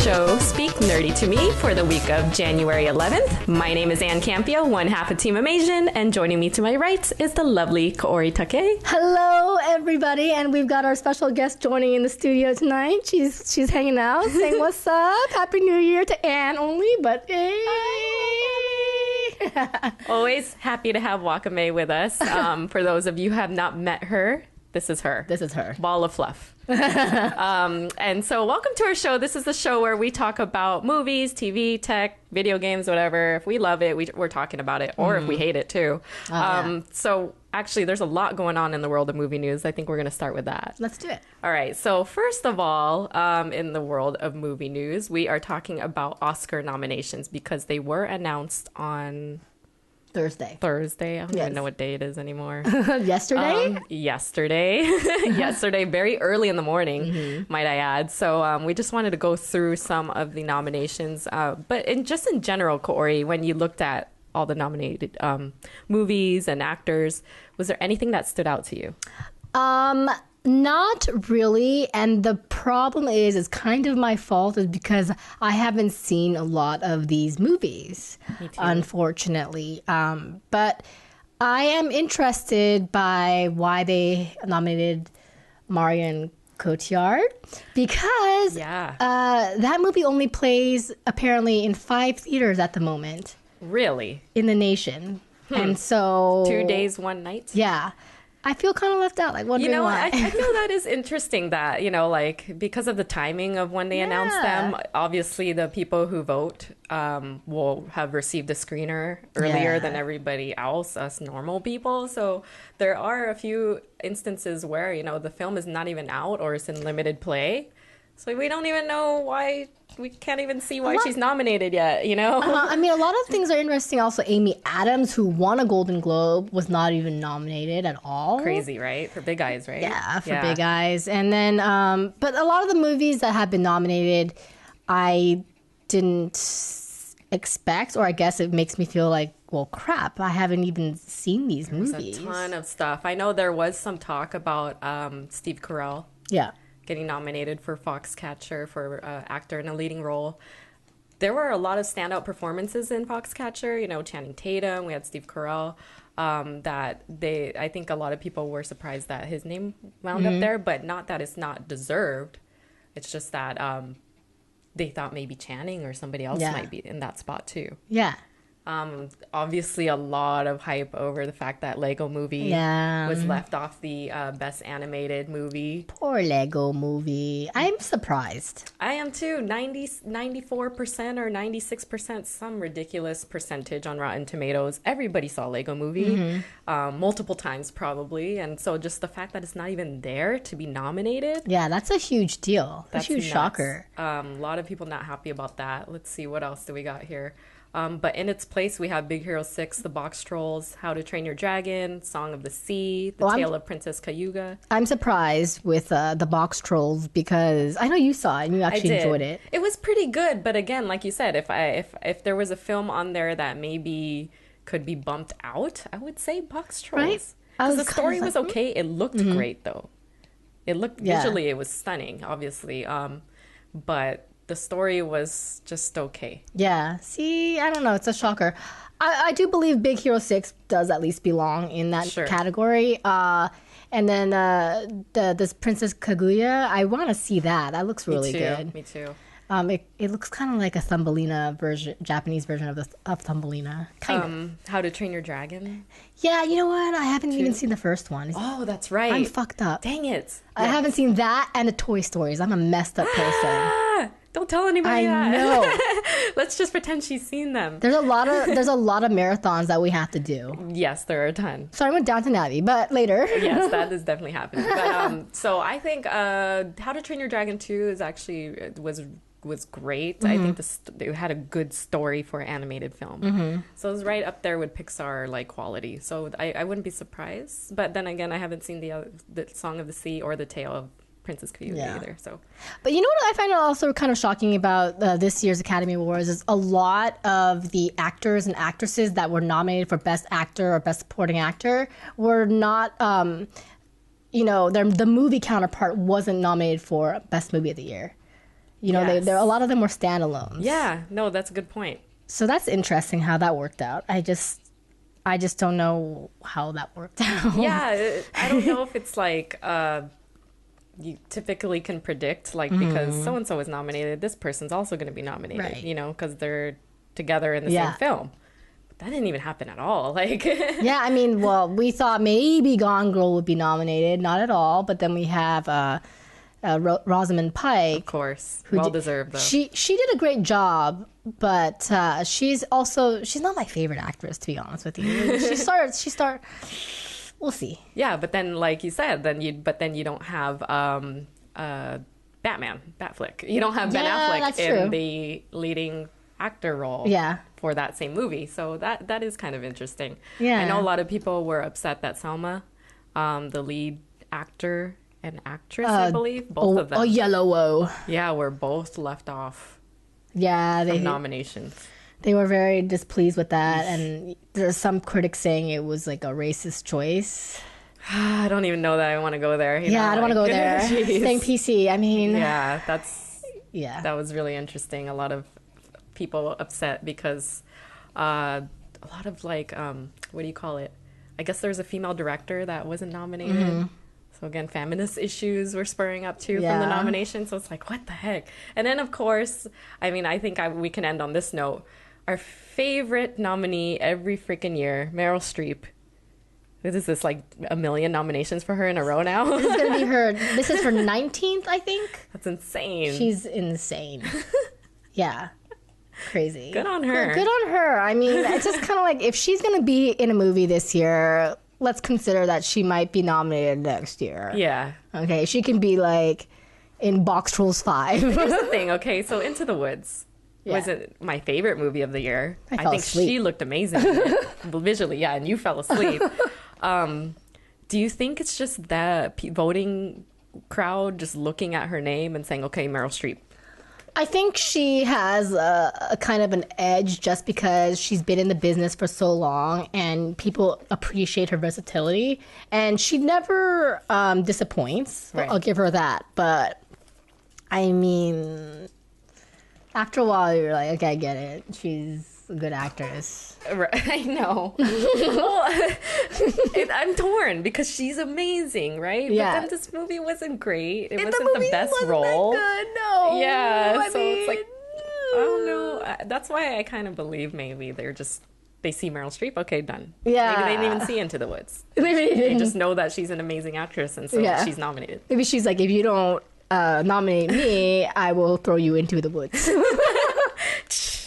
show Speak Nerdy to Me for the week of January 11th. My name is Campea, one half of Team Amasian, and joining me to my right is the lovely Kaori Takee. Hello, everybody, and we've got our special guest joining in the studio tonight. She's hanging out, saying what's up. Happy New Year to Anne only, but hey. Always happy to have Wakame with us. For those of you who have not met her, this is her. This is her. Ball of fluff. And so welcome to our show. This is the show where we talk about movies, TV, tech, video games, whatever. If we love it, we're talking about it, or if we hate it too. So actually, there's a lot going on in the world of movie news. I think we're going to start with that. Let's do it. All right. So first of all, in the world of movie news, we are talking about Oscar nominations because they were announced on Thursday. I don't even know what day it is anymore. Yesterday? Yesterday, very early in the morning, might I add. So we just wanted to go through some of the nominations. But in general, Kaori, when you looked at all the nominated movies and actors, was there anything that stood out to you? Not really, and the problem is it's kind of my fault is because I haven't seen a lot of these movies, unfortunately. But I am interested by why they nominated Marion Cotillard because that movie only plays apparently in 5 theaters at the moment. Really? In the nation. And so 2 days, 1 night? Yeah. I feel kind of left out, like wondering why. I feel that is interesting that, like because of the timing of when they announce them, obviously the people who vote will have received a screener earlier than everybody else, us normal people. So there are a few instances where, the film is not even out or it's in limited play. So we don't even know why. We can't even see why she's nominated yet, I mean, a lot of things are interesting. Also, Amy Adams, who won a Golden Globe, was not even nominated at all. Crazy, right? For Big Eyes, right? Yeah, for Big Eyes. And then, but a lot of the movies that have been nominated, I didn't expect, or I guess it makes me feel like, well, crap, I haven't even seen these movies. There's a ton of stuff. I know there was some talk about Steve Carell. Yeah. Getting nominated for Foxcatcher for actor in a leading role. There were a lot of standout performances in Foxcatcher. Channing Tatum, we had Steve Carell. I think a lot of people were surprised that his name wound up there, but not that it's not deserved. It's just that they thought maybe Channing or somebody else might be in that spot too. Yeah. Obviously a lot of hype over the fact that Lego Movie was left off the best animated movie. Poor Lego Movie. I'm surprised. I am too. 94% or 96%, some ridiculous percentage on Rotten Tomatoes. Everybody saw Lego Movie multiple times probably. And so just the fact that it's not even there to be nominated. Yeah, that's a huge deal. That's a huge nuts. Shocker. A lot of people not happy about that. Let's see, what else do we got here? But in its place, we have Big Hero 6, The Box Trolls, How to Train Your Dragon, Song of the Sea, The Tale of Princess Cayuga. I'm surprised with The Box Trolls because I know you saw it and you actually enjoyed it. It was pretty good, but again, like you said, if there was a film on there that maybe could be bumped out, I would say Box Trolls. Right? Because the story was okay. It looked great, though. It looked, visually, it was stunning, obviously. But the story was just okay. Yeah. See, I don't know. It's a shocker. I do believe Big Hero 6 does at least belong in that category. And then this Princess Kaguya, I want to see that. That looks really good. Me too. It looks kind of like a Thumbelina version, Japanese version of Thumbelina. Kind of. How to Train Your Dragon? Yeah, you know what? I haven't even seen the first one. Oh, that's right. I'm fucked up. Dang it. I haven't seen that and the Toy Stories. I'm a messed up person. Don't tell anybody that. I know. Let's just pretend she's seen them. There's a lot of marathons that we have to do. Yes, there are a ton. Starting with Downton Abbey, but later. Yes, that is definitely happening. But so I think How to Train Your Dragon 2 is actually was great. I think it had a good story for an animated film. So it was right up there with Pixar like quality. So I wouldn't be surprised. But then again, I haven't seen the Song of the Sea or the Tale of Princess Cayuga either. So, but you know what I find also kind of shocking about this year's Academy Awards is a lot of the actors and actresses that were nominated for Best Actor or Best Supporting Actor were not, the movie counterpart wasn't nominated for Best Movie of the Year. You know, Yes. a lot of them were standalones. Yeah, no, that's a good point. So that's interesting how that worked out. I just don't know how that worked out. Yeah, I don't know if it's like you typically can predict, like, because so and so is nominated, this person's also going to be nominated, Right. you know, because they're together in the same film. But that didn't even happen at all. Like, Yeah, I mean, well, we thought maybe Gone Girl would be nominated, not at all. But then we have Rosamund Pike. of course, well deserved though. She did a great job, but she's not my favorite actress, to be honest with you. We'll see. Yeah, but then, like you said, then you don't have Batflick. You don't have Ben Affleck in the leading actor role. Yeah. For that same movie, so that is kind of interesting. Yeah. I know a lot of people were upset that Selma, the lead actor and actress, I believe, both of them. Oh, Yellow. Yeah, were both left off Yeah, from nominations. They were very displeased with that, and there's some critics saying it was like a racist choice. I don't even know that I want to go there. I don't want to go there. Staying PC, I mean. Yeah, that was really interesting. A lot of people upset because a lot of like, what do you call it? I guess there's a female director that wasn't nominated. Mm-hmm. So again, feminist issues were spurring up too from the nomination. So it's like, what the heck? And then of course, I mean, I think we can end on this note. Our favorite nominee every freaking year, Meryl Streep. What is this, like a million nominations for her in a row now? This is going to be this is her 19th, I think. That's insane. She's insane. Yeah. Crazy. Good on her. Good on her. I mean, it's just kind of like, if she's going to be in a movie this year, let's consider that she might be nominated next year. Yeah. Okay, she can be like in Box Trolls 5. Here's the thing, okay? So Into the Woods wasn't my favorite movie of the year. I think she looked amazing visually, yeah, and you fell asleep. Do you think it's just the voting crowd just looking at her name and saying, okay, Meryl Streep? I think she has a kind of an edge just because she's been in the business for so long and people appreciate her versatility. And she never disappoints. Right. I'll give her that. But, I mean, after a while, you're like, okay, I get it. She's a good actress. Right. I know. Well, I'm torn because she's amazing, right? Yeah. But then this movie wasn't great. It wasn't the best role. That good, no. Yeah. It's like, I don't know. That's why I kind of believe maybe they see Meryl Streep. Okay, done. Yeah. Maybe they didn't even see Into the Woods. They just know that she's an amazing actress, and so she's nominated. Maybe she's like, if you don't nominate me, I will throw you into the woods.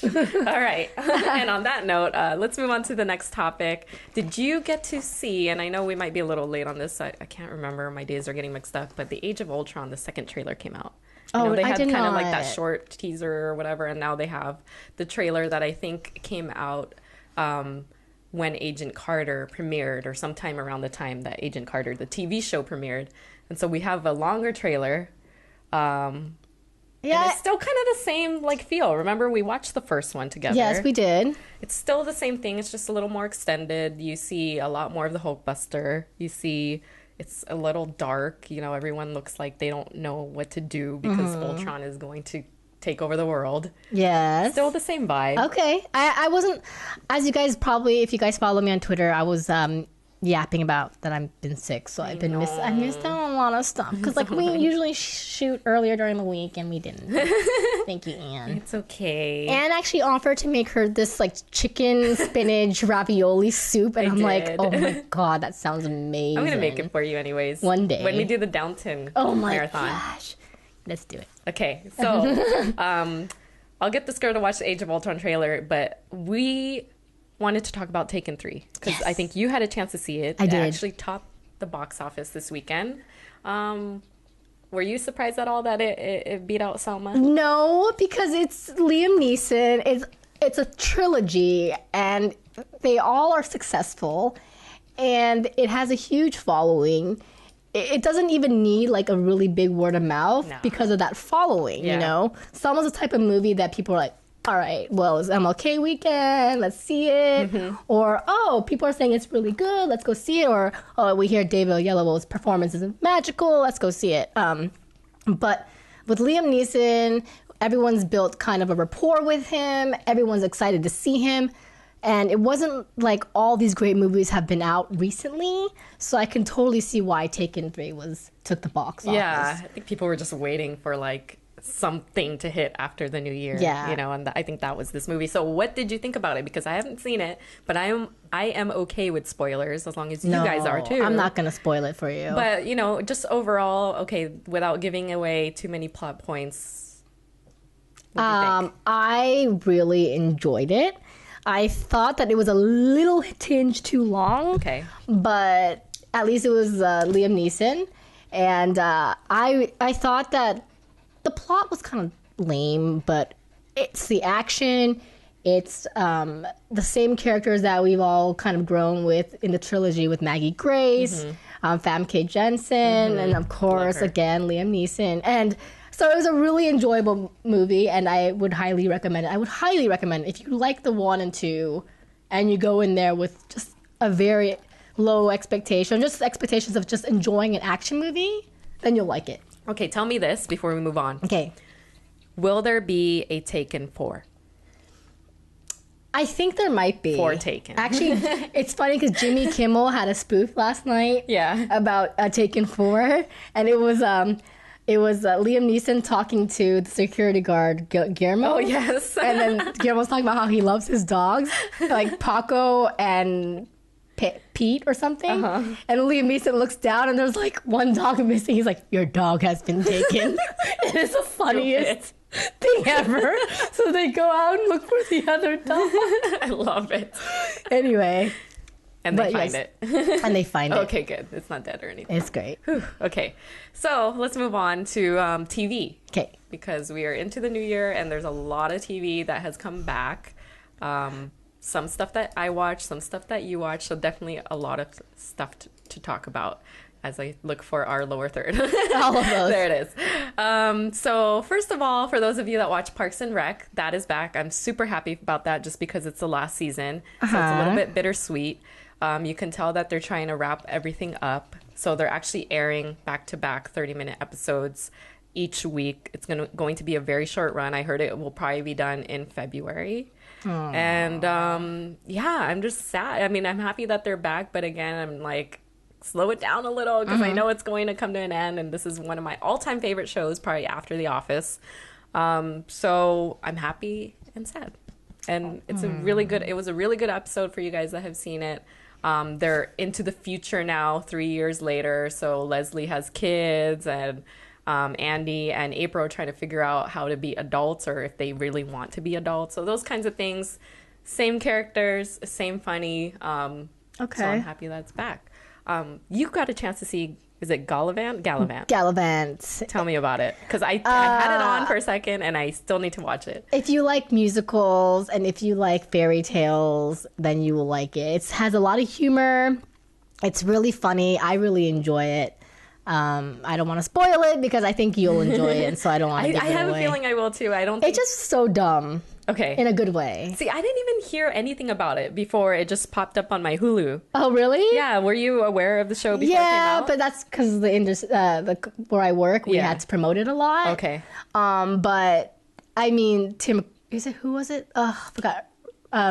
All right. And on that note, let's move on to the next topic. Did you get to see, and I know we might be a little late on this, I can't remember, my days are getting mixed up, but the Age of Ultron, the second trailer came out. They had kind of like that short teaser or whatever, and now they have the trailer that I think came out when Agent Carter premiered, or sometime around the time that Agent Carter, the TV show, premiered. And so we have a longer trailer. And it's still kind of the same like feel. Remember, we watched the first one together. Yes, we did. It's still the same thing. It's just a little more extended. You see a lot more of the Hulkbuster. You see it's a little dark. You know, everyone looks like they don't know what to do because Ultron is going to take over the world. Yes. Still the same vibe. Okay. I wasn't, as you guys probably, if you guys follow me on Twitter, I was yapping about that I've been sick, so I missed out on a lot of stuff because like we usually shoot earlier during the week and we didn't. Thank you, Anne. It's okay. Anne actually offered to make her this like chicken spinach ravioli soup, and I'm like, oh my god, that sounds amazing. I'm gonna make it for you anyways one day when we do the Downton marathon. Gosh, let's do it. Okay, so I'll get this girl to watch the Age of Ultron trailer, but we wanted to talk about Taken 3 because I think you had a chance to see it. I did. It actually topped the box office this weekend. Were you surprised at all that it beat out Selma? No, because it's Liam Neeson. It's a trilogy, and they all are successful, and it has a huge following. It doesn't even need like a really big word of mouth because of that following. You know, Selma's the type of movie that people are like, all right, well, it's MLK weekend, let's see it. Or, oh, people are saying it's really good, let's go see it. Or, oh, we hear David Oyelowo's performance is magical, let's go see it. But with Liam Neeson, everyone's built kind of a rapport with him. Everyone's excited to see him. And it wasn't like all these great movies have been out recently. So I can totally see why Taken 3 took the box office. Yeah, I think people were just waiting for like something to hit after the new year. Yeah. You know, and I think that was this movie. So what did you think about it? Because I haven't seen it, but I am okay with spoilers as long as you guys are too. I'm not going to spoil it for you. But, you know, just overall, okay, without giving away too many plot points, what do you think? I really enjoyed it. I thought that it was a little tinge too long. Okay. But at least it was Liam Neeson. And I thought that the plot was kind of lame, but it's the action. It's the same characters that we've all kind of grown with in the trilogy with Maggie Grace, Famke Jensen, and of course, again, Liam Neeson. And so it was a really enjoyable movie, and I would highly recommend it. I would highly recommend it. If you like the 1 and 2, and you go in there with just a very low expectation, just expectations of just enjoying an action movie, then you'll like it. Okay, tell me this before we move on. Okay. Will there be a Taken 4? I think there might be. For Taken. Actually, it's funny because Jimmy Kimmel had a spoof last night about Taken 4, and it was Liam Neeson talking to the security guard, Guillermo. Oh, yes. And then Guillermo's talking about how he loves his dogs, like Paco and Pete or something. And Liam Neeson looks down and there's like one dog missing. He's like, your dog has been taken. It is the funniest thing ever. So they go out and look for the other dog. I love it. Anyway. And they find it. And they find it. Okay, good. It's not dead or anything. It's great. Whew. Okay. So let's move on to TV. Okay. Because we are into the new year and there's a lot of TV that has come back. Some stuff that I watch, some stuff that you watch. So definitely a lot of stuff to talk about as I look for our lower third. All of those. There it is. So first of all, for those of you that watch Parks and Rec, that is back. I'm super happy about that just because it's the last season. So it's a little bit bittersweet. You can tell that they're trying to wrap everything up. So they're actually airing back-to-back 30-minute episodes each week. It's going to be a very short run. I heard it will probably be done in February. Aww. And yeah, I'm just sad. I mean, I'm happy that they're back, but again, I'm like, slow it down a little because I know it's going to come to an end. And this is one of my all-time favorite shows, probably after The Office. So I'm happy and sad. And it was a really good episode for you guys that have seen it. They're into the future now, 3 years later. So Leslie has kids, and Andy and April are trying to figure out how to be adults or if they really want to be adults. So those kinds of things. Same characters, same funny. Okay. So I'm happy that it's back. You got a chance to see, is it Galavant? Galavant. Tell me about it. Because I had it on for a second and I still need to watch it. If you like musicals and if you like fairy tales, then you will like it. It has a lot of humor. It's really funny. I really enjoy it. I don't want to spoil it because I think you'll enjoy it, and so I don't want to give it away. I have a feeling I will too. It's just so dumb. Okay. In a good way. See, I didn't even hear anything about it before it just popped up on my Hulu. Oh, really? Yeah. Were you aware of the show before it came out? Yeah, but that's because where I work, we had to promote it a lot. Okay. But I mean, who was it? I forgot.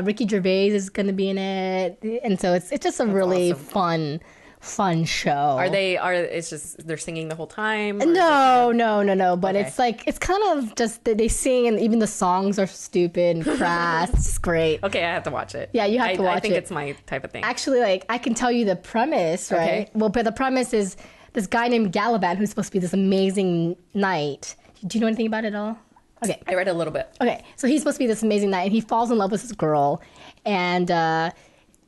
Ricky Gervais is going to be in it, and so it's just a really awesome. Fun show. It's just they're singing the whole time? No. But it's like, it's kind of just they sing, and even the songs are stupid and crass. It's great. Okay, I have to watch it. Yeah, you have to watch it. I think it's my type of thing. Actually, like, I can tell you the premise, right? Okay. Well, but the premise is this guy named Galavant who's supposed to be this amazing knight. Do you know anything about it at all? Okay. I read a little bit. Okay, so he's supposed to be this amazing knight, and he falls in love with this girl, and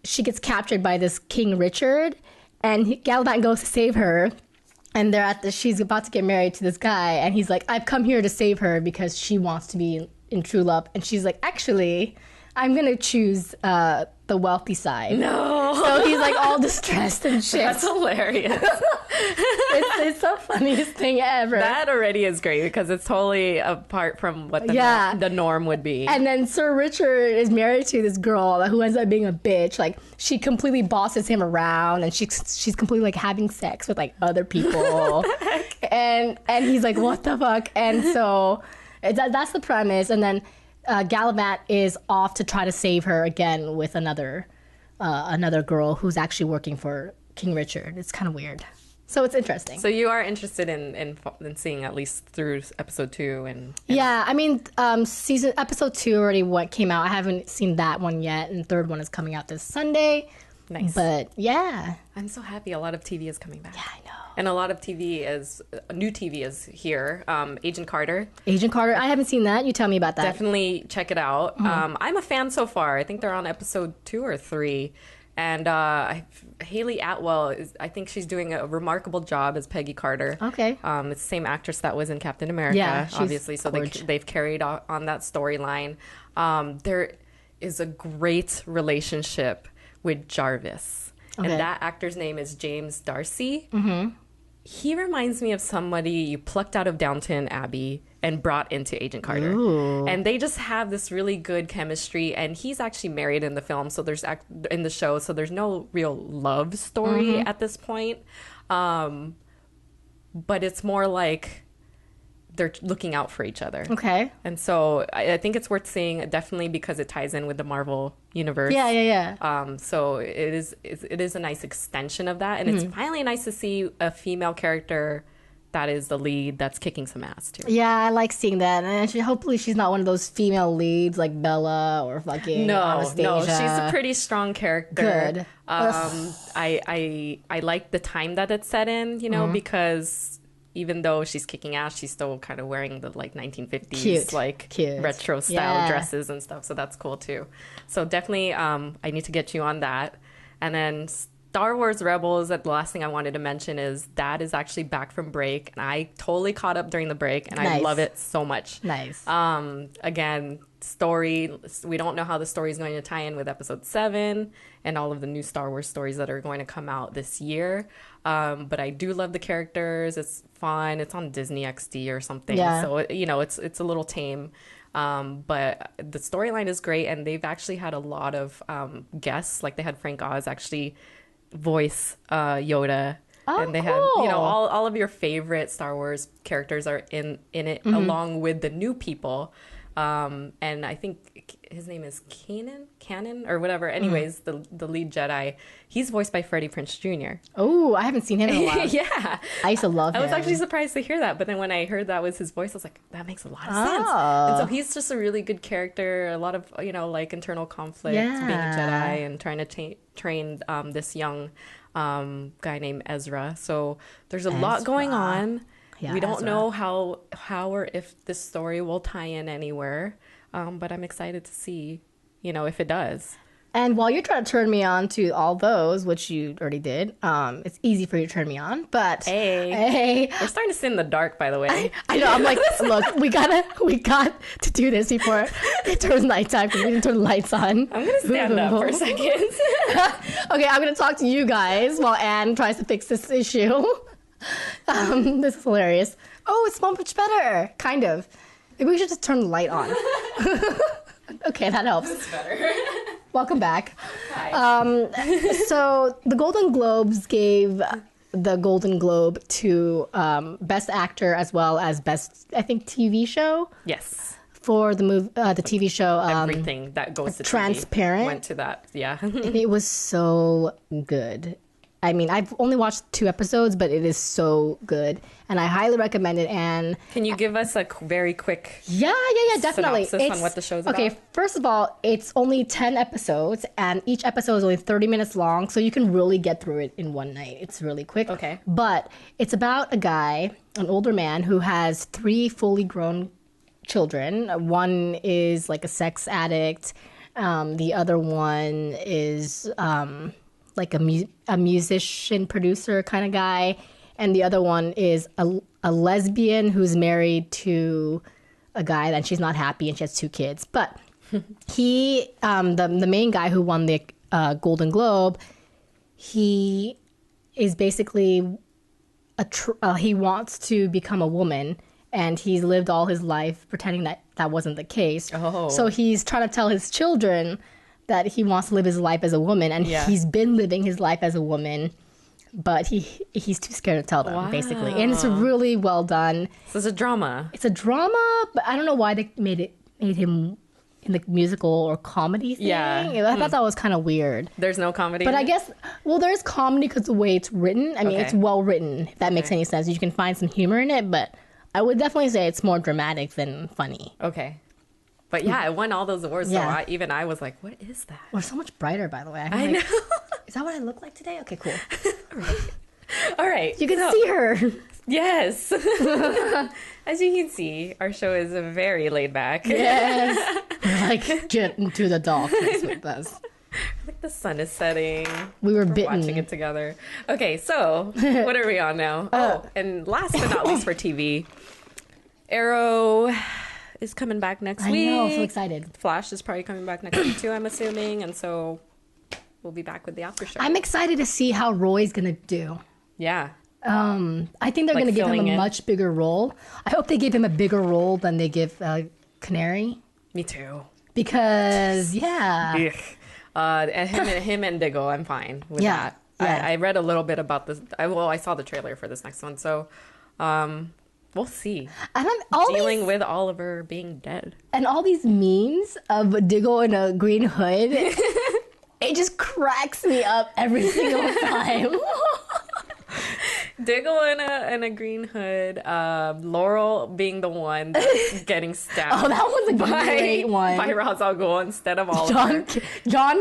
she gets captured by this King Richard. And Galavant goes to save her, and she's about to get married to this guy, and he's like, I've come here to save her because she wants to be in true love. And she's like, actually, I'm going to choose the wealthy side. No. So he's like all distressed and shit. That's hilarious. It's the funniest thing ever. That already is great because it's totally apart from what the norm would be. And then Sir Richard is married to this girl who ends up being a bitch. Like, she completely bosses him around, and she's completely like having sex with like other people. And he's like, what the fuck? And so That's the premise. And then Galavant is off to try to save her again with another girl who's actually working for King Richard. It's kind of weird. So it's interesting. So you are interested in seeing at least through episode 2 and yeah, I mean, episode 2 already came out. I haven't seen that one yet, and the third one is coming out this Sunday. Nice. But yeah, I'm so happy a lot of TV is coming back. Yeah, I know. And a lot of new TV is here. Agent Carter. Agent Carter. I haven't seen that. You tell me about that. Definitely check it out. I'm a fan so far. I think they're on episode 2 or 3. And Haley Atwell, I think she's doing a remarkable job as Peggy Carter. Okay. It's the same actress that was in Captain America, obviously. So they've carried on that storyline. There is a great relationship with Jarvis. Okay. And that actor's name is James Darcy. Mm-hmm. He reminds me of somebody you plucked out of Downton Abbey and brought into Agent Carter. Ooh. And they just have this really good chemistry. And he's actually married in the film, so there's in the show, so there's no real love story at this point. But it's more like they're looking out for each other. Okay. And so I think it's worth seeing, definitely because it ties in with the Marvel universe. Yeah. So it is a nice extension of that. And it's finally nice to see a female character that is the lead that's kicking some ass too. Yeah, I like seeing that. And hopefully she's not one of those female leads like Bella or fucking Anastasia. No, she's a pretty strong character. Good. I like the time that it's set in, because even though she's kicking ass, she's still kind of wearing the 1950s cute. retro style dresses and stuff. So that's cool too. So definitely I need to get you on that. And then Star Wars Rebels, the last thing I wanted to mention is that is actually back from break. And I totally caught up during the break and I love it so much. Nice. Again, story, we don't know how the story is going to tie in with episode 7 and all of the new Star Wars stories that are going to come out this year. But I do love the characters. It's fun. It's on Disney XD or something. Yeah. So, it's a little tame. But the storyline is great. And they've actually had a lot of guests. Like they had Frank Oz actually voice Yoda. Oh, and they cool. had, all of your favorite Star Wars characters are in it along with the new people. And I think his name is Cannon or whatever. Anyways, the lead Jedi, he's voiced by Freddie Prinze Jr. Oh, I haven't seen him in a while. Yeah. I used to love him. I was actually surprised to hear that. But then when I heard that was his voice, I was like, that makes a lot of sense. And so he's just a really good character. A lot of, internal conflict, being a Jedi and trying to train this young guy named Ezra. So there's a lot going on. Yeah, we don't know how or if this story will tie in anywhere, but I'm excited to see, if it does. And while you're trying to turn me on to all those, which you already did, it's easy for you to turn me on. But hey, we're starting to sit in the dark, by the way. I know. I'm like, look, we got to do this before it turns nighttime because we didn't turn the lights on. I'm gonna stand up for a second. Okay, I'm gonna talk to you guys while Anne tries to fix this issue. This is hilarious. Oh, it's so much better. Kind of. Maybe we should just turn the light on. Okay, that helps. That's better. Welcome back. Hi. So the Golden Globes gave the Golden Globe to Best Actor as well as Best, I think, TV Show. Yes. For the TV show. Everything that goes to Transparent. TV went to that. Yeah. And it was so good. I mean, I've only watched 2 episodes, but it is so good. And I highly recommend it. And can you give us a very quick definitely. synopsis on what the show's about? Okay, first of all, it's only 10 episodes, and each episode is only 30 minutes long, so you can really get through it in one night. It's really quick. Okay. But it's about a guy, an older man, who has 3 fully grown children. One is like a sex addict. The other one is... like a musician producer kind of guy, and the other one is a lesbian who's married to a guy and she's not happy and she has 2 kids. But he the main guy who won the Golden Globe, he is basically he wants to become a woman, and he's lived all his life pretending that wasn't the case. So he's trying to tell his children that he wants to live his life as a woman, and he's been living his life as a woman but he's too scared to tell them, basically. And it's really well done. So it's a drama. It's a drama, but I don't know why they made him in the musical or comedy thing. Yeah. I thought that was kind of weird. There's no comedy But in I it? guess, well, there's comedy because the way it's written. I mean, it's well written, if that makes any sense. You can find some humor in it, but I would definitely say it's more dramatic than funny. Okay. But yeah, it won all those awards. Yeah. So even I was like, what is that? We're so much brighter, by the way. I know. Is that what I look like today? Okay, cool. All right. You can see her. Yes. As you can see, our show is very laid back. Yes. We're like, get into the darkness with us. Like the sun is setting. We're watching bitten. it together. Okay, so what are we on now? And last but not least for TV, Arrow is coming back next week. I know, so excited. Flash is probably coming back next week too, I'm assuming. And so we'll be back with the after show. I'm excited to see how Roy's gonna do. Yeah. I think they're Like gonna give him filling a in. much bigger role. I hope they give him a bigger role than they give Canary. Me too. Because, yeah. And him and Diggle, I'm fine with that. Yeah. I read a little bit about this. I saw the trailer for this next one, so we'll see. And I'm Dealing with Oliver being dead. And all these memes of Diggle in a green hood, it just cracks me up every single time. Diggle in a green hood. Laurel being the one that's getting stabbed. Oh, that was a great one. By Ra's al Ghul instead of Oliver. John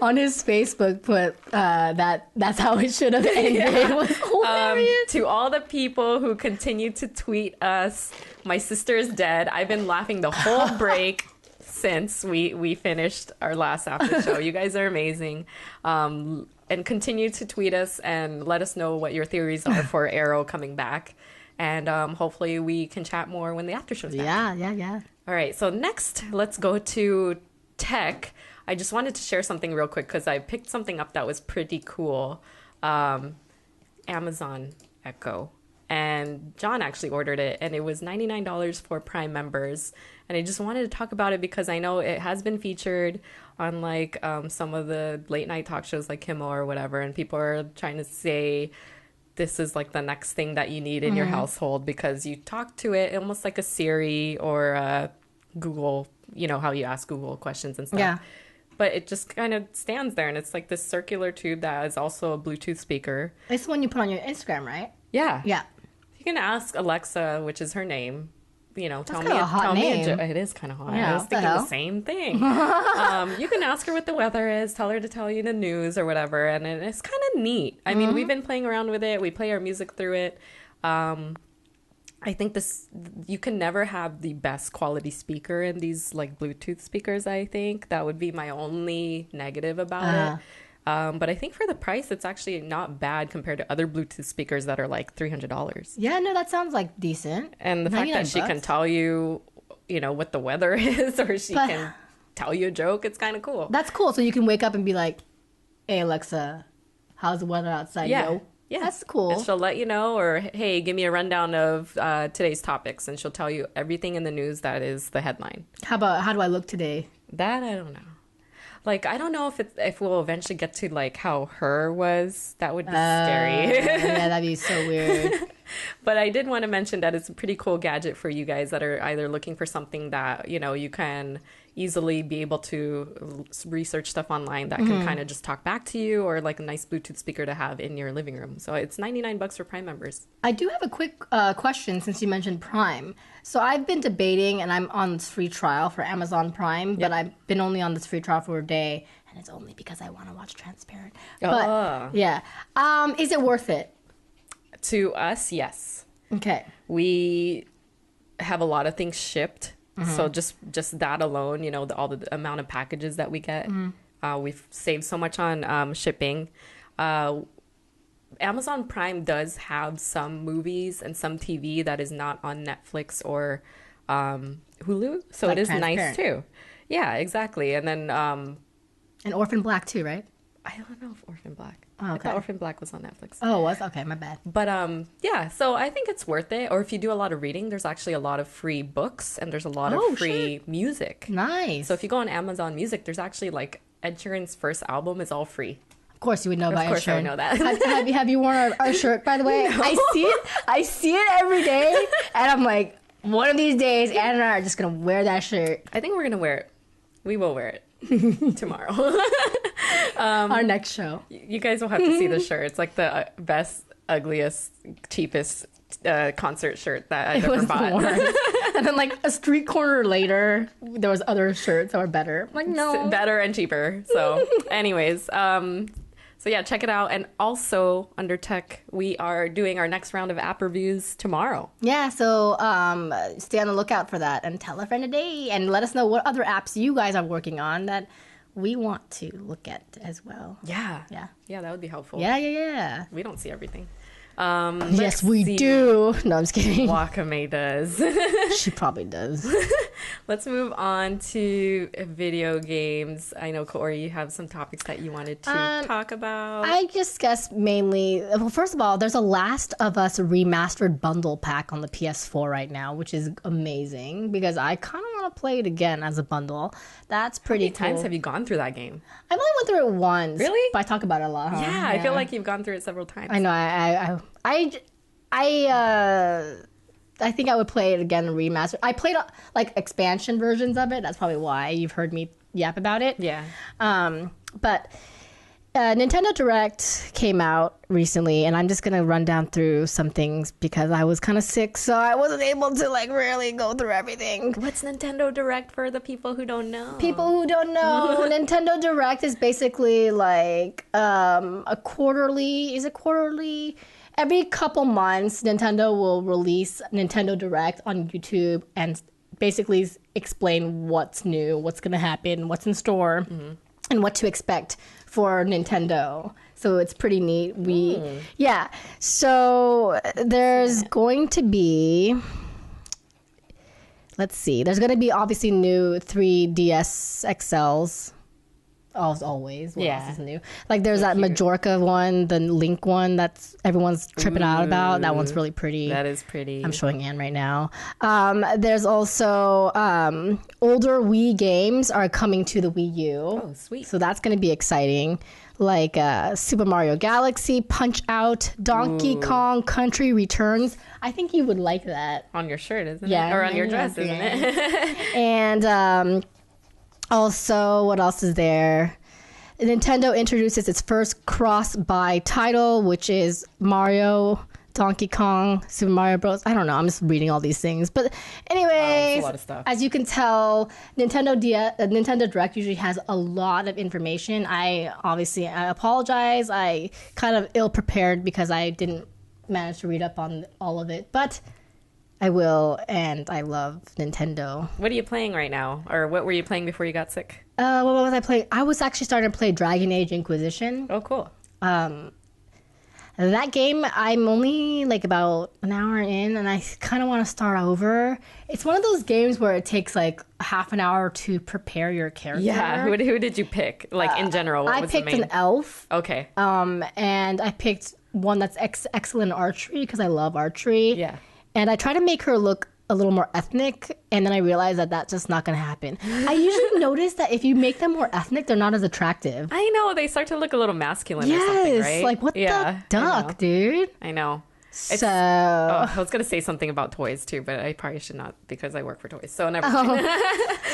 on his Facebook put that's how it should have ended. It was hilarious. To all the people who continue to tweet us, my sister is dead. I've been laughing the whole break since we finished our last after show. You guys are amazing. And continue to tweet us and let us know what your theories are for Arrow coming back. And hopefully we can chat more when the after show's back. Yeah. All right, so next, let's go to tech. I just wanted to share something real quick because I picked something up that was pretty cool. Amazon Echo. And John actually ordered it, and it was $99 for Prime members. And I just wanted to talk about it because I know it has been featured on like some of the late night talk shows like Kimmel or whatever, and people are trying to say this is like the next thing that you need in your household because you talk to it almost like a Siri or a Google, you know, how you ask Google questions and stuff. Yeah. But it just kind of stands there, and it's like this circular tube that is also a Bluetooth speaker. It's the one you put on your Instagram, right? Yeah. Yeah. You can ask Alexa, which is her name, you know, tell me a hot name. It is kind of hot. Yeah, I was what the thinking the hell? same thing. You can ask her what the weather is, tell her to tell you the news or whatever, and it's kind of neat. I mean, we've been playing around with it. We play our music through it. I think you can never have the best quality speaker in these like Bluetooth speakers. I think that would be my only negative about it. But I think for the price, it's actually not bad compared to other Bluetooth speakers that are like $300. Yeah, no, that sounds like decent. And the fact that she can tell you, you know, what the weather is, or she can tell you a joke, it's kind of cool. That's cool. So you can wake up and be like, "Hey Alexa, how's the weather outside?" Yo? Yeah, That's cool. And she'll let you know, or hey, give me a rundown of today's topics, and she'll tell you everything in the news that is the headline. How about how do I look today? That I don't know. Like, I don't know if we'll eventually get to like how her was. That would be scary. Yeah, that'd be so weird. But I did want to mention that it's a pretty cool gadget for you guys that are either looking for something that, you know, you can easily be able to research stuff online that can kind of just talk back to you, or like a nice Bluetooth speaker to have in your living room. So it's $99 for Prime members. I do have a quick question since you mentioned Prime. So I've been debating, and I'm on this free trial for Amazon Prime, but I've been only on this free trial for a day, and it's only because I want to watch Transparent. But yeah, is it worth it? To us, yes. Okay. We have a lot of things shipped. So just that alone, you know, all the amount of packages that we get, we've saved so much on shipping. Amazon Prime does have some movies and some TV that is not on Netflix or Hulu, so Like it is nice Transparent. too. Yeah, exactly. And then And Orphan Black too, right? I don't know if Orphan Black. Oh, I okay. thought Orphan Black was on Netflix. Oh, it was? Okay, my bad. But yeah, so I think it's worth it. Or if you do a lot of reading, there's actually a lot of free books, and there's a lot of free music. Nice. So if you go on Amazon Music, there's actually like Ed Sheeran's first album is all free. course you would know about your shirt. Of course I would know that. have you worn our shirt, by the way? No. I see it every day, and I'm like, one of these days, Anna and I are just going to wear that shirt. I think we're going to wear it. We will wear it tomorrow. Our next show. You guys will have to see the shirt. It's like the best, ugliest, cheapest concert shirt that I've ever bought. And then like a street corner later, there was other shirts that were better. I'm like, no. Better and cheaper. So anyways, so yeah, check it out. And also under tech, we are doing our next round of app reviews tomorrow. Yeah, so stay on the lookout for that and tell a friend today and let us know what other apps you guys are working on that we want to look at as well. Yeah, that would be helpful. Yeah. We don't see everything. Yes, we do. No, I'm just kidding. Wakame does. She probably does. Let's move on to video games. I know, Kaori, you have some topics that you wanted to talk about. I just guess mainly, well, first of all, there's a Last of Us remastered bundle pack on the PS4 right now, which is amazing because I kind of want to play it again as a bundle. That's pretty cool. How many times have you gone through that game? I've only went through it once. Really? But I talk about it a lot, huh? Yeah, I feel like you've gone through it several times. I know. I think I would play it again remastered. I played like expansion versions of it. That's probably why you've heard me yap about it. Yeah. But Nintendo Direct came out recently, and I'm just gonna run down through some things because I was kind of sick, so I wasn't able to like really go through everything. What's Nintendo Direct for the people who don't know? People who don't know, Nintendo Direct is basically like a quarterly. Is it quarterly? Every couple months, Nintendo will release Nintendo Direct on YouTube and basically explain what's new, what's going to happen, what's in store, and what to expect for Nintendo. So it's pretty neat. Yeah. So there's going to be, let's see, there's going to be obviously new 3DS XLs. As always. What else is new? Like there's that Majorca one, the Link one that's everyone's tripping out about. That one's really pretty. That is pretty. I'm showing Anne right now. There's also older Wii games are coming to the Wii U. Oh, sweet. So that's going to be exciting. Like Super Mario Galaxy, Punch Out, Donkey Kong Country Returns. I think you would like that. On your shirt, isn't it? Or on your dress, isn't it? And also, what else is there? Nintendo introduces its first cross-buy title, which is Mario, Donkey Kong, Super Mario Bros. I don't know. I'm just reading all these things. But anyways, a lot of stuff. As you can tell, Nintendo Direct usually has a lot of information. I apologize. I kind of ill-prepared because I didn't manage to read up on all of it. But I will, and I love Nintendo. What are you playing right now? Or what were you playing before you got sick? What was I playing? I was actually starting to play Dragon Age Inquisition. Oh, cool. That game, I'm only like about an hour in, and I kind of want to start over. It's one of those games where it takes like half an hour to prepare your character. Yeah, who did you pick? Like in general, what was the main? I picked an elf. Okay. And I picked one that's excellent in archery because I love archery. Yeah. And I try to make her look a little more ethnic, and then I realized that that's just not going to happen. I usually notice that if you make them more ethnic, they're not as attractive. I know, they start to look a little masculine or something, right? Like, what the duck, dude? I know. I was going to say something about toys, too, but I probably should not because I work for toys, so never mind.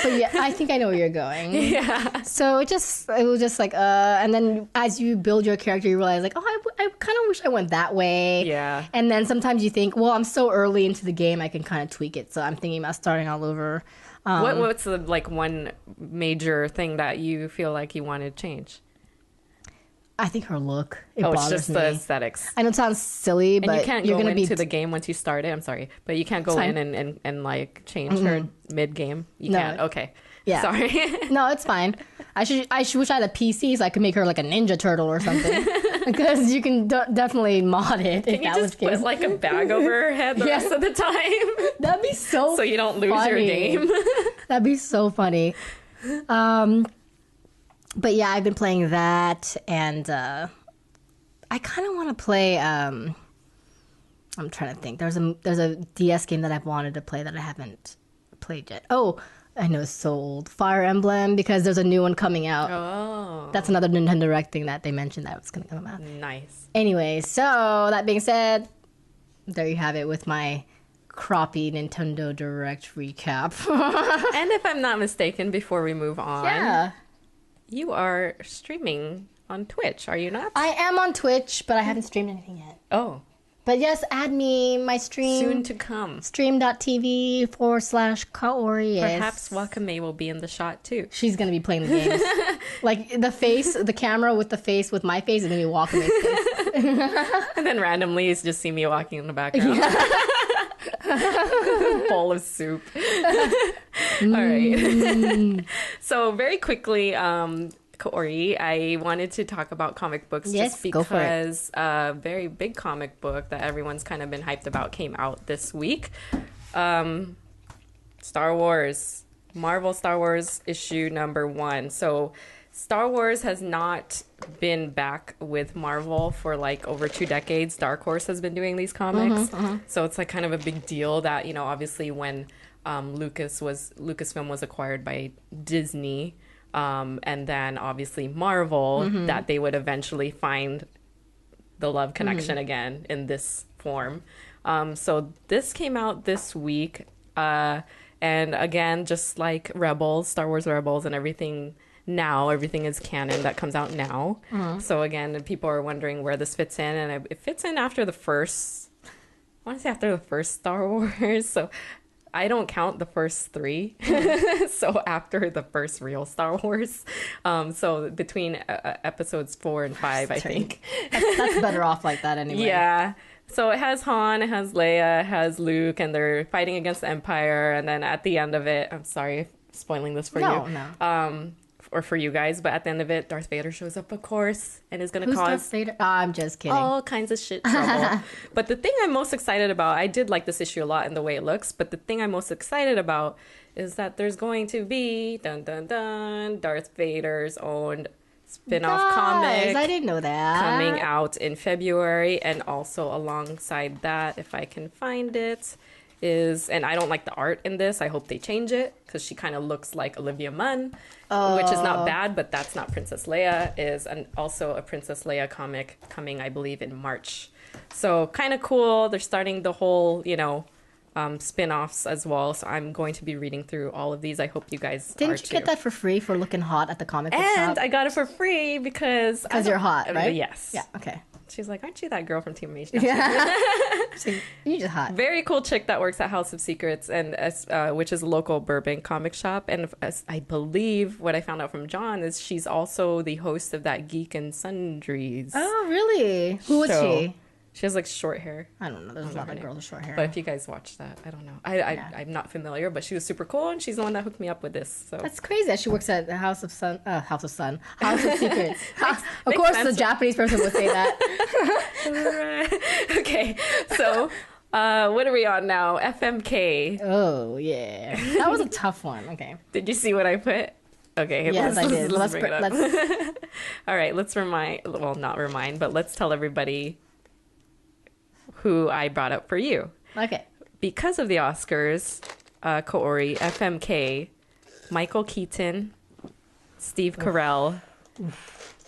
But yeah, I think I know where you're going. Yeah. So it was just like, and then as you build your character, you realize like, oh, I kind of wish I went that way. Yeah. And then sometimes you think, well, I'm so early into the game, I can kind of tweak it. So I'm thinking about starting all over. What's the one major thing that you feel like you want to change? I think her look. It's just the aesthetics. I know it sounds silly, but you can't go into the game once you start it. I'm sorry, but you can't go in and like change her mid game. You can't. Okay. Yeah. Sorry. No, it's fine. I wish I had a PC so I could make her like a Ninja Turtle or something. Because you can definitely mod it. Can you just put like a bag over her head the rest of the time? That'd be so you don't lose your game. That'd be so funny. But yeah, I've been playing that, and I kind of want to play. I'm trying to think. There's a DS game that I've wanted to play that I haven't played yet. Oh, I know it's so old. Fire Emblem, because there's a new one coming out. Oh. That's another Nintendo Direct thing that they mentioned that was going to come out. Nice. Anyway, so that being said, there you have it with my crappy Nintendo Direct recap. And if I'm not mistaken, before we move on, Yeah. you are streaming on Twitch, are you not? I am on Twitch, but I haven't streamed anything yet. Oh, But yes, add me, my stream. soon to come. Stream.tv/Kaori. Perhaps Wakame will be in the shot too. She's going to be playing the games. Like the face, the camera with the face with my face, and then you walk in my face. And then randomly you just see me walking in the background. Bowl of soup. All right. So very quickly, Kaori, I wanted to talk about comic books just because a very big comic book that everyone's kind of been hyped about came out this week. Star Wars. Marvel Star Wars issue #1. So Star Wars has not been back with Marvel for like over 2 decades. Dark Horse has been doing these comics. So it's like kind of a big deal that, you know, obviously when Lucasfilm was acquired by Disney, and then obviously Marvel, that they would eventually find the love connection again in this form. So this came out this week. And again, just like Rebels, Star Wars Rebels and everything is canon that comes out now. So again, people are wondering where this fits in. And it fits in after the first, I want to say after the first Star Wars. So I don't count the first 3. So after the first real Star Wars. So between episodes 4 and 5, I think. That's better off like that anyway. Yeah. So it has Han, it has Leia, it has Luke, and they're fighting against the Empire. And then at the end of it, I'm sorry, spoiling this for you. No. Or for you guys, but at the end of it, Darth Vader shows up, of course, and is going to cause Darth Vader? Oh, I'm just kidding. all kinds of shit trouble. But the thing I'm most excited about, I did like this issue a lot in the way it looks, but the thing I'm most excited about is that there's going to be, dun dun dun, Darth Vader's own spin-off comic. I didn't know that. Coming out in February, and also alongside that, if I can find it, is, and I don't like the art in this. I hope they change it because she kind of looks like Olivia Munn, which is not bad, but that's not Princess Leia. Is also a Princess Leia comic coming, I believe, in March. So kind of cool. They're starting the whole, spin-offs as well. So I'm going to be reading through all of these. I hope you guys Didn't you get that for free for looking hot at the comic book shop? And I got it for free because you're hot, right? Yes. Yeah. Okay. She's like, aren't you that girl from Team Amasian? Yeah. So you're just hot. Very cool chick that works at House of Secrets, and which is a local Burbank comic shop. And as I believe what I found out from John is she's also the host of that Geek and Sundries. Oh, really? Who is she? She has like short hair. I don't know. There's a lot of girls with short hair. But if you guys watch that, I don't know. I'm not familiar, but she was super cool, and she's the one that hooked me up with this. So that's crazy. She works at the House of Secrets. Of course, sense. the Japanese person would say that. Okay, so what are we on now? FMK. Oh yeah, that was a tough one. Okay. Did you see what I put? Okay. Yes, I did. Let's bring it up. All right. Let's not remind, but let's tell everybody who I brought up for you. Okay. Because of the Oscars, Kaori, FMK, Michael Keaton, Steve Carell,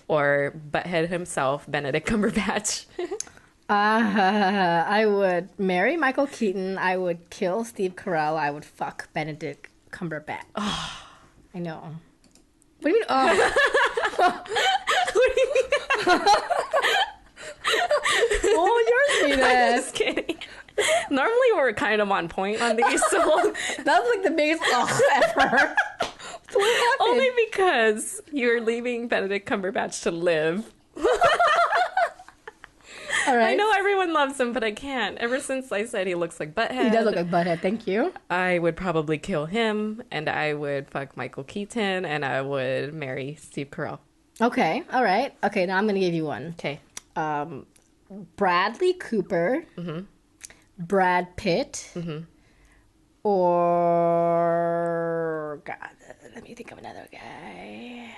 or Butthead himself, Benedict Cumberbatch. I would marry Michael Keaton. I would kill Steve Carell. I would fuck Benedict Cumberbatch. Oh. I know. What do you mean? Oh. What do you mean? Oh, you're sweetest. I'm just kidding. Normally we're kind of on point on these, so that was like the biggest ever. So what happened? Only because you're leaving Benedict Cumberbatch to live. All right. I know everyone loves him, but I can't. Ever since I said he looks like Butthead. He does look like Butthead, thank you. I would probably kill him, and I would fuck Michael Keaton, and I would marry Steve Carell. Okay, all right. Okay, now I'm going to give you one. Okay. Bradley Cooper, Brad Pitt, or... God, let me think of another guy.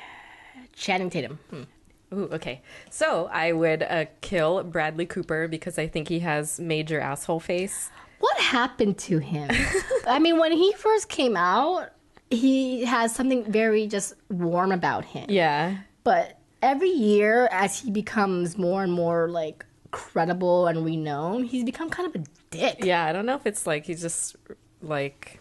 Channing Tatum. Ooh, okay. So I would kill Bradley Cooper because I think he has major asshole face. What happened to him? I mean, when he first came out, he has something very just warm about him. Yeah. But every year, as he becomes more and more like credible and renowned, he's become kind of a dick. Yeah, I don't know if it's like he's just like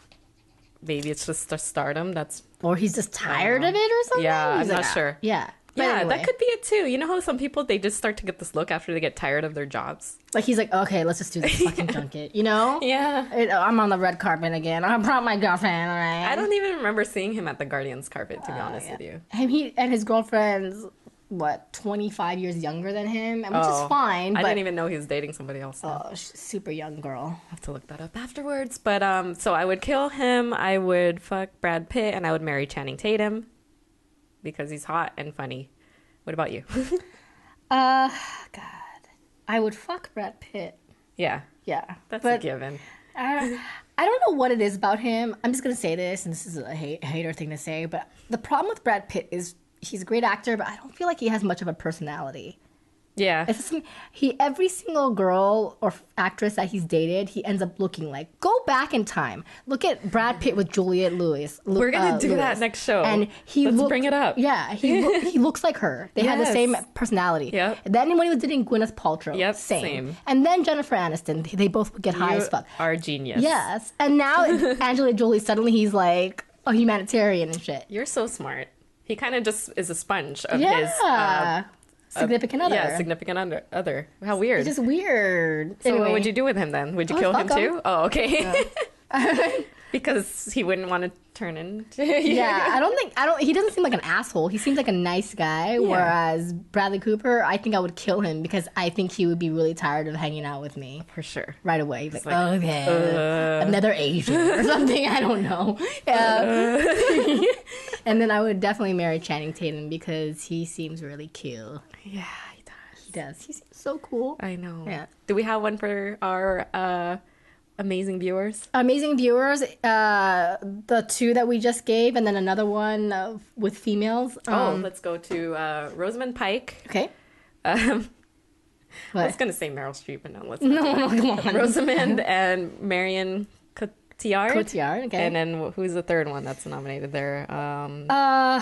maybe it's just a stardom that's or he's just tired of it or something. Yeah, he's I'm like, not sure. Yeah. But Yeah, anyway. that could be it too. You know how some people they just start to get this look after they get tired of their jobs. Like he's like, okay, let's just do this fucking junket, you know? Yeah. I'm on the red carpet again. I brought my girlfriend, all right? I don't even remember seeing him at the Guardians carpet, to be honest with you. And he and his girlfriend's 25 years younger than him, which is fine. I But didn't even know he was dating somebody else. So. oh, super young girl. I'll have to look that up afterwards. But so I would kill him. I would fuck Brad Pitt, and I would marry Channing Tatum because he's hot and funny. What about you? God, I would fuck Brad Pitt. Yeah, Yeah, that's a given. I don't know what it is about him. I'm just gonna say this, and this is a hater thing to say, but the problem with Brad Pitt is he's a great actor, but I don't feel like he has much of a personality. Yeah. Every single girl or actress that he's dated, he ends up looking like. Go back in time. Look at Brad Pitt with Juliette Lewis. We're gonna do that next show. And Let's bring it up. Yeah, he looks like her. They had the same personality. Yep. Then when he was dating Gwyneth Paltrow, Yep, same. same. And then Jennifer Aniston, they both would get high as fuck. Are a genius. Yes. And now Angelina Jolie, suddenly he's like a humanitarian and shit. You're so smart. He kind of just is a sponge of his significant other. Yeah, significant other. How weird. It's just weird. So Anyway. what would you do with him then? Would you kill him fuck too? him. Oh, okay. Because he wouldn't want to turn into Yeah, he doesn't seem like an asshole. He seems like a nice guy. Yeah. Whereas Bradley Cooper, I think I would kill him because I think he would be really tired of hanging out with me for sure. right away. He's like, okay, another Asian or something. I don't know. And then I would definitely marry Channing Tatum because he seems really cute. Yeah, he does. He does. He seems so cool. I know. Yeah. Do we have one for our amazing viewers? Amazing viewers, the two that we just gave, and then another one with females. Let's go to Rosamund Pike. Okay. I was What? going to say Meryl Streep, but no, let's No, not. come on. Rosamund and Marion Cotillard. Cotillard, okay. And then who's the third one that's nominated there? I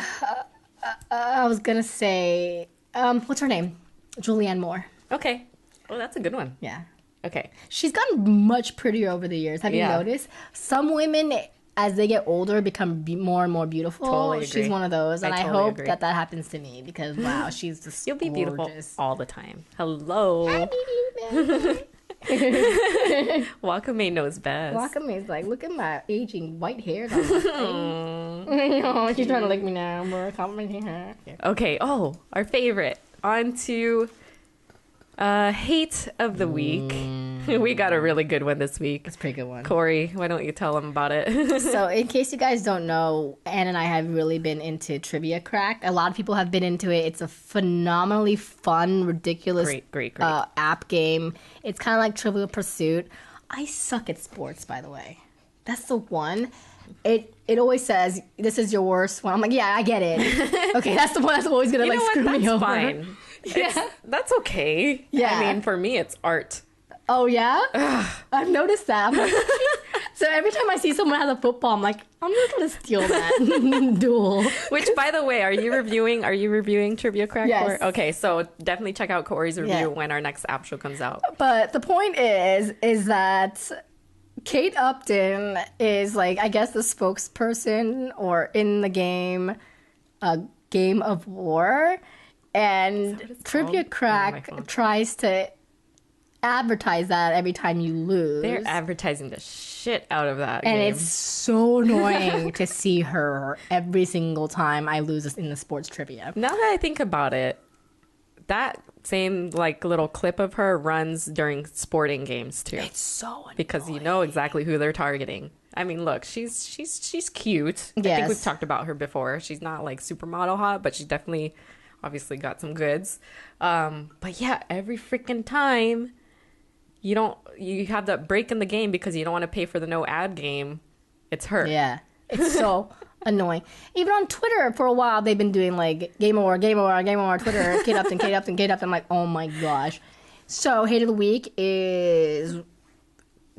was gonna say, what's her name? Julianne Moore. Okay. Oh, that's a good one. Yeah. Okay. She's gotten much prettier over the years. Have you noticed? Some women, as they get older, become more and more beautiful. Totally She's agree. one of those, and I totally hope agree. that happens to me because wow, she's just You'll be beautiful gorgeous. all the time. Hello. Wakame knows best. Wakame is like, look at my aging white hair. On my face. Oh, she's trying to lick me now. We're complimenting her. Okay. Oh, our favorite. On to hate of the week. We got a really good one this week. It's a pretty good one. Corey, why don't you tell them about it? So, in case you guys don't know, Anne and I have really been into Trivia Crack. A lot of people have been into it. It's a phenomenally fun, ridiculous Great. app game. It's kind of like Trivial Pursuit. I suck at sports, by the way. That's the one. It always says, this is your worst one. I'm like, yeah, I get it. Okay, that's the one that's always going to screw me over. Fine. Yeah. That's okay. Yeah. I mean, for me, it's art. Oh, yeah? I've noticed that. I'm like, so every time I see someone has a football, I'm like, I'm not going to steal that duel. Which, by the way, are you reviewing Trivia Crack? Yes. Okay, so definitely check out Corey's review Yeah. when our next app show comes out. But the point is that Kate Upton is like, I guess, the spokesperson or in the game, Game of War. And Trivia Crack tries to advertise that every time you lose. They're advertising the shit out of that and game. it's so annoying to see her every single time I lose in the sports trivia. Now that I think about it, that same little clip of her runs during sporting games too. It's so annoying. Because you know exactly who they're targeting. I mean, look, she's cute. I think Yes. we've talked about her before. She's not supermodel hot, but she definitely obviously got some goods. But yeah, every freaking time you have that break in the game because you don't want to pay for the no ad game. It's her. Yeah. It's so annoying. Even on Twitter for a while they've been doing Game of War, Twitter, Kate Upton. I'm like, oh my gosh. So hate of the week is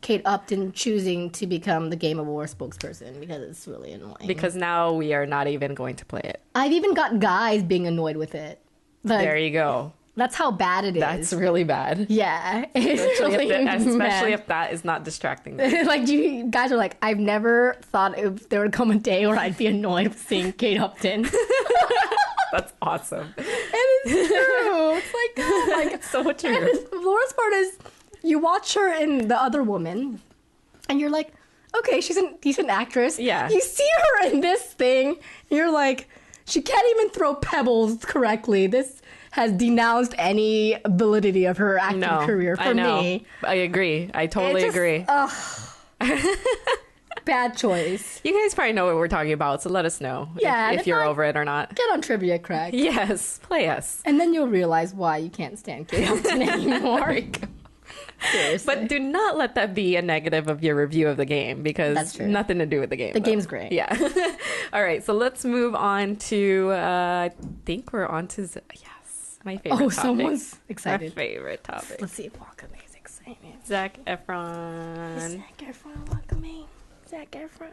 Kate Upton choosing to become the Game of War spokesperson because it's really annoying. Because now we are not even going to play it. I've even got guys being annoyed with it. Like, There you go. That's how bad it is. That's really bad. Yeah. It's Especially if that is not distracting them. Like, you guys are like, I've never thought if there would come a day where I'd be annoyed with seeing Kate Upton. That's awesome. And it's true. It's like, oh my God. It's so true. And the worst part is, you watch her in The Other Woman, and you're like, okay, she's a decent actress. Yeah. You see her in this thing, and you're like, she can't even throw pebbles correctly. This has denounced any validity of her acting career for me. I agree. I totally agree. Bad choice. You guys probably know what we're talking about, so let us know if you're over it or not. Get on Trivia Crack. Yes, play us. And then you'll realize why you can't stand Kate Upton anymore. Seriously. But do not let that be a negative of your review of the game, because nothing to do with the game. The game's great. Yeah. All right, so let's move on to, I think we're on to, my favorite topic. Someone's excited. My favorite topic. Let's see if Wakame's excited. Zac Efron. Zac Efron, Wakame. Zac Efron.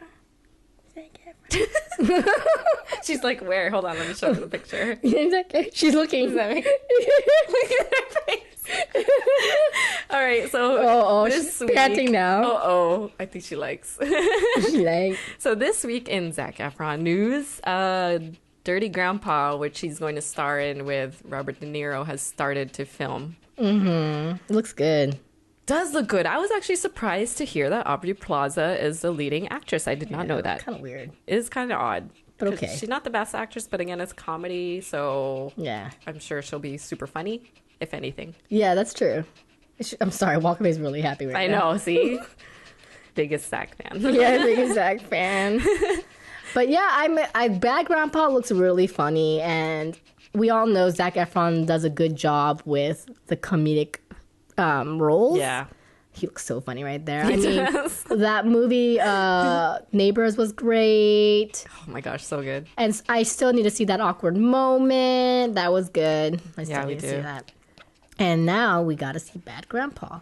Zac Efron. She's like, where? Hold on, let me show you the picture. She's looking. Look at her face. All right, so she's panting now. I think she likes. She likes. So this week in Zac Efron news, Dirty Grandpa, which he's going to star in with Robert De Niro, has started to film. It looks good. Does look good. I was actually surprised to hear that Aubrey Plaza is the leading actress. I did not know that. Kind of weird. It is kind of odd. But okay. She's not the best actress, but again, it's comedy, so yeah, I'm sure she'll be super funny, if anything. Yeah, that's true. I'm sorry, Wakame's really happy right now. I know, see? Biggest Zac fan. Yeah, biggest Zac fan. But yeah, Bad Grandpa looks really funny, and we all know Zac Efron does a good job with the comedic roles. Yeah. He looks so funny right there. I mean, that movie, Neighbors, was great. Oh my gosh, so good. And I still need to see that awkward moment. That was good. I still need to see that. And now we got to see Bad Grandpa.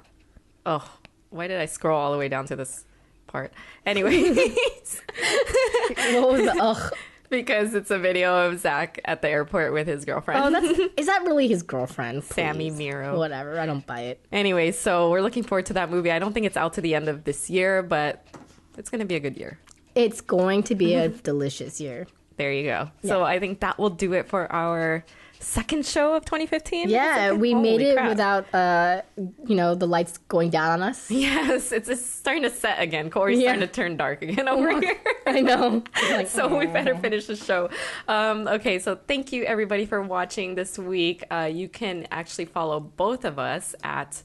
Oh, why did I scroll all the way down to this part? Anyways. What was the ugh? Because it's a video of Zac at the airport with his girlfriend. Oh, is that really his girlfriend? Please. Sammy Miro. Whatever, I don't buy it. Anyway, so we're looking forward to that movie. I don't think it's out to the end of this year, but it's going to be a good year. It's going to be a delicious year. There you go. Yeah. So I think that will do it for our second show of 2015. Yeah, we made it without, the lights going down on us. Yes, it's starting to set again. Corey's starting to turn dark again over here. I know. So we better finish the show. Okay, so thank you everybody for watching this week. You can actually follow both of us at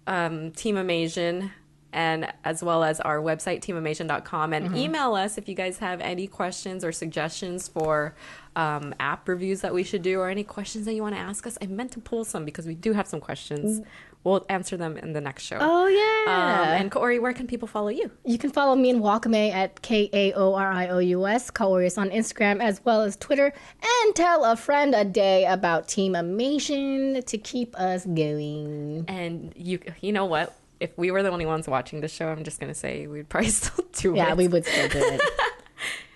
Team Amasian, and as well as our website, teamamasian.com, and email us if you guys have any questions or suggestions for app reviews that we should do, or any questions that you want to ask us. I meant to pull some because we do have some questions. We'll answer them in the next show. Oh, yeah. And Kaori, where can people follow you? You can follow me and Wakame at Kaorious. Kaori is on Instagram as well as Twitter. And tell a friend a day about Team Amasian to keep us going. And you know what? If we were the only ones watching the show, I'm just going to say we'd probably still do it. Yeah, we would still do it.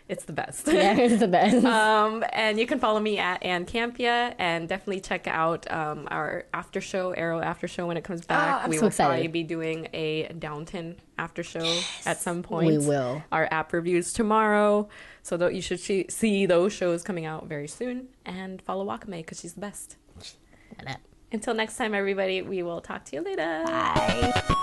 It's the best. Yeah, it's the best. And you can follow me at Campea, and definitely check out our after show, Arrow after show, when it comes back. We will probably be doing a Downton after show at some point. We will. Our app reviews tomorrow. So you should see those shows coming out very soon. And follow Wakame because she's the best. Until next time, everybody, we will talk to you later. Bye.